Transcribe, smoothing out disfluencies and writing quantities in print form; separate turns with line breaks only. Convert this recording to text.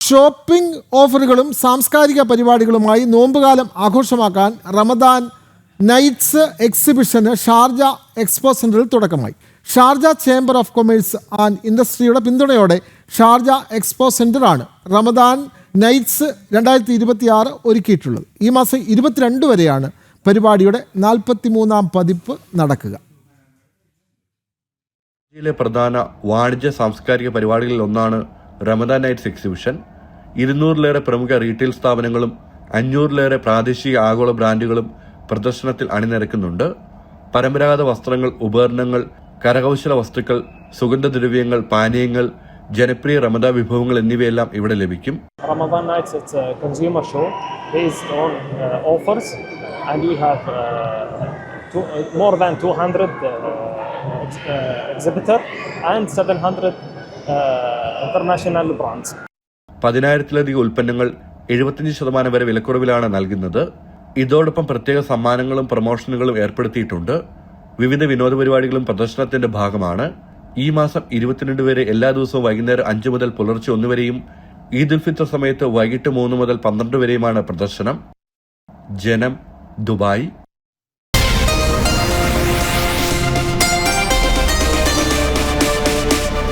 Shopping ഓഫറുകളും സാംസ്കാരിക പരിപാടികളുമായി നോമ്പുകാലം ആഘോഷമാക്കാൻ റമദാൻ നൈറ്റ്സ് എക്സിബിഷന് ഷാർജ എക്സ്പോ സെന്ററിൽ തുടക്കമായി. Sharjah chamber of commerce and ഇൻഡസ്ട്രിയുടെ പിന്തുണയോടെ ഷാർജ എക്സ്പോ സെന്ററാണ് റമദാൻ നൈറ്റ്സ് 2026 ഒരുക്കിയിട്ടുള്ളത്. ഈ മാസം 22 വരെയാണ് പരിപാടിയുടെ 43ാം പതിപ്പ് നടക്കുക.
ഇന്ത്യയിലെ പ്രധാന വാണിജ്യ സാംസ്കാരിക പരിപാടികളിൽ ഒന്നാണ് റമദാൻ നൈറ്റ്സ് എക്സിബിഷൻ. 200-ലേറെ പ്രമുഖ റീറ്റെയിൽ സ്ഥാപനങ്ങളും 500-ലേറെ പ്രാദേശിക ആഗോള ബ്രാൻഡുകളും പ്രദർശനത്തിൽ അണിനിരക്കുന്നുണ്ട്. പരമ്പരാഗത വസ്ത്രങ്ങൾ, ഉപകരണങ്ങൾ, കരകൗശല വസ്തുക്കൾ, സുഗന്ധദ്രവ്യങ്ങൾ, പാനീയങ്ങൾ, ജനപ്രിയ റമദാൻ വിഭവങ്ങൾ എന്നിവയെല്ലാം ഇവിടെ ലഭിക്കും.
Ramadan Nights, it's a consumer show based on offers, and we have more than 200 exhibitors and 700 international brands.
10,000-ലധികം ഉൽപ്പന്നങ്ങൾ 75% വരെ വിലക്കുറവിലാണ് നൽകുന്നത്. ഇതോടൊപ്പം പ്രത്യേക സമ്മാനങ്ങളും പ്രൊമോഷനുകളും ഏർപ്പെടുത്തിയിട്ടുണ്ട്. വിവിധ വിനോദ പരിപാടികളും പ്രദർശനത്തിന്റെ ഭാഗമാണ്. ഈ മാസം 22 വരെ എല്ലാ ദിവസവും വൈകുന്നേരം 5 മുതൽ പുലർച്ചെ 1 വരെയും ഈദ് ഉൽ ഫിത്തർ സമയത്ത് വൈകിട്ട് 3 മുതൽ 12 വരെയുമാണ് പ്രദർശനം. ജനം, ദുബായ്.